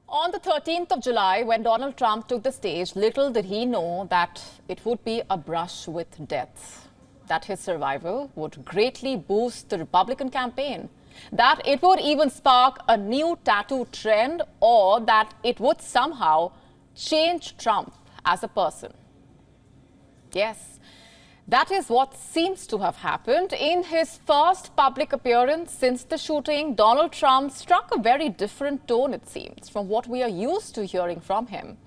On the 13th of July, when Donald Trump took the stage, little did he know that it would be a brush with death, that his survival would greatly boost the Republican campaign, that it would even spark a new tattoo trend, or that it would somehow change Trump as a person. Yes. That is what seems to have happened. In his first public appearance since the shooting, Donald Trump struck a very different tone, it seems, from what we are used to hearing from him.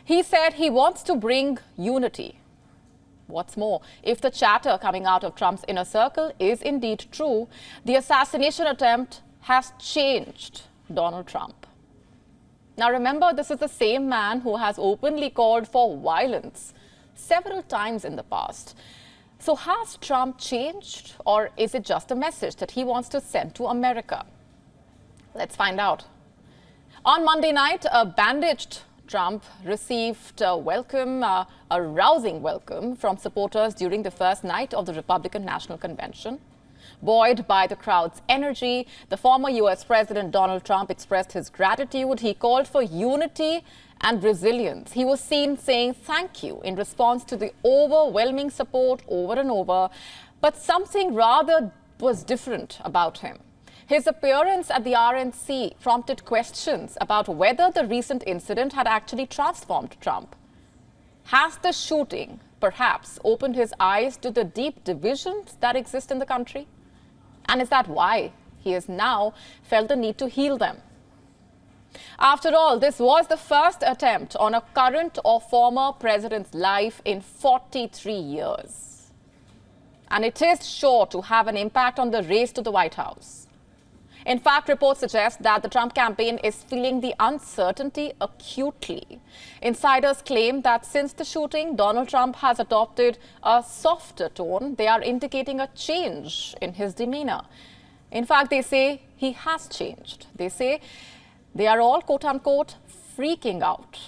He said he wants to bring unity. What's more, if the chatter coming out of Trump's inner circle is indeed true, the assassination attempt has changed Donald Trump. Now remember, this is the same man who has openly called for violence several times in the past. So has Trump changed, or is it just a message that he wants to send to America? Let's find out. On Monday night, a bandaged Trump received a rousing welcome from supporters during the first night of the Republican National Convention. Buoyed by the crowd's energy, the former U.S. President Donald Trump expressed his gratitude. He called for unity and resilience. He was seen saying thank you in response to the overwhelming support over and over. But something rather was different about him. His appearance at the RNC prompted questions about whether the recent incident had actually transformed Trump. Has the shooting perhaps opened his eyes to the deep divisions that exist in the country? And is that why he has now felt the need to heal them? After all, this was the first attempt on a current or former president's life in 43 years. And it is sure to have an impact on the race to the White House. In fact, reports suggest that the Trump campaign is feeling the uncertainty acutely. Insiders claim that since the shooting, Donald Trump has adopted a softer tone. They are indicating a change in his demeanor. In fact, they say he has changed. They say they are all, quote-unquote, freaking out.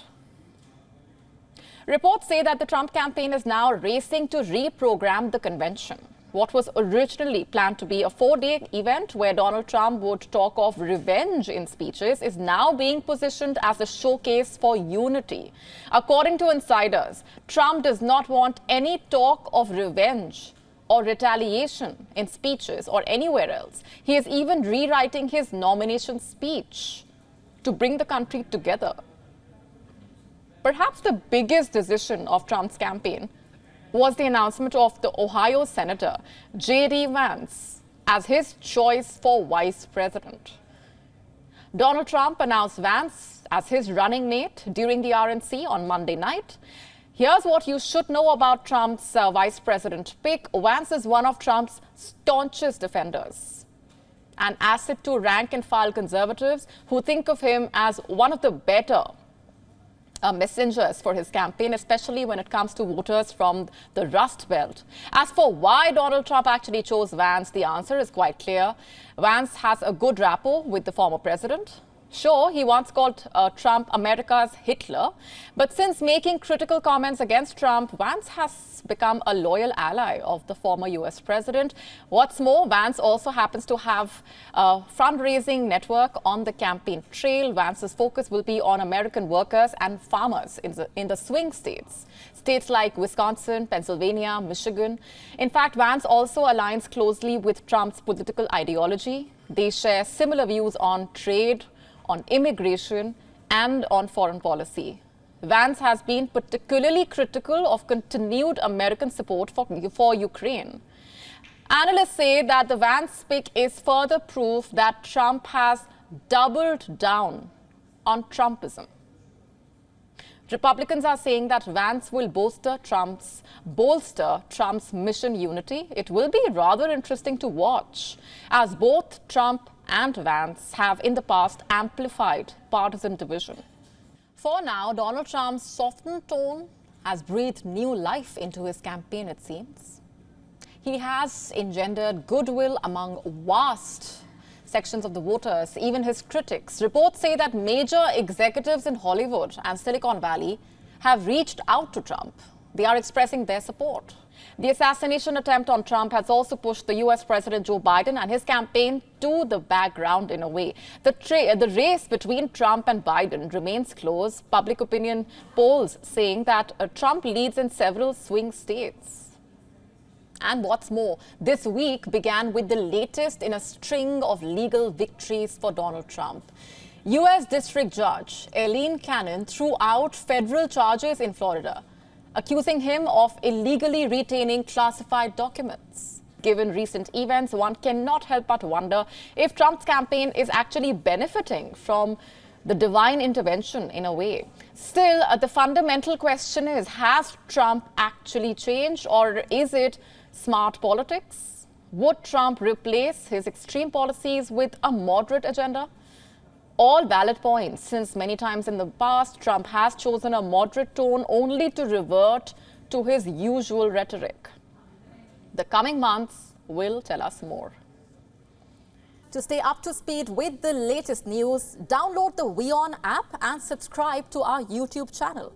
Reports say that the Trump campaign is now racing to reprogram the convention. What was originally planned to be a 4-day event where Donald Trump would talk of revenge in speeches is now being positioned as a showcase for unity. According to insiders, Trump does not want any talk of revenge or retaliation in speeches or anywhere else. He is even rewriting his nomination speech to bring the country together. Perhaps the biggest decision of Trump's campaign was the announcement of the Ohio Senator JD Vance as his choice for vice president. Donald Trump announced Vance as his running mate during the RNC on Monday night. Here's what you should know about Trump's vice president pick. Vance is one of Trump's staunchest defenders, an asset to rank-and-file conservatives who think of him as one of the better messengers for his campaign, especially when it comes to voters from the Rust Belt. As for why Donald Trump actually chose Vance, the answer is quite clear. Vance has a good rapport with the former president. Sure, he once called Trump America's Hitler, but since making critical comments against Trump, Vance has become a loyal ally of the former U.S. president. What's more, Vance also happens to have a fundraising network on the campaign trail. Vance's focus will be on American workers and farmers in the swing states. States like Wisconsin, Pennsylvania, Michigan. In fact, Vance also aligns closely with Trump's political ideology. They share similar views on trade, on immigration, and on foreign policy. Vance has been particularly critical of continued American support for Ukraine. Analysts say that the Vance pick is further proof that Trump has doubled down on Trumpism. Republicans are saying that Vance will bolster Trump's mission unity. It will be rather interesting to watch, as both Trump and Vance have in the past amplified partisan division. For now, Donald Trump's softened tone has breathed new life into his campaign, it seems. He has engendered goodwill among vast sections of the voters, even his critics. Reports say that major executives in Hollywood and Silicon Valley have reached out to Trump. They are expressing their support. The assassination attempt on Trump has also pushed the US President Joe Biden and his campaign to the background in a way. The race between Trump and Biden remains close. Public opinion polls saying that Trump leads in several swing states. And what's more, this week began with the latest in a string of legal victories for Donald Trump. U.S. District Judge Aileen Cannon threw out federal charges in Florida, accusing him of illegally retaining classified documents. Given recent events, one cannot help but wonder if Trump's campaign is actually benefiting from the divine intervention in a way. Still, the fundamental question is, has Trump actually changed, or is it smart politics? Would Trump replace his extreme policies with a moderate agenda? All valid points, since many times in the past, Trump has chosen a moderate tone only to revert to his usual rhetoric. The coming months will tell us more. To stay up to speed with the latest news, download the WION app and subscribe to our YouTube channel.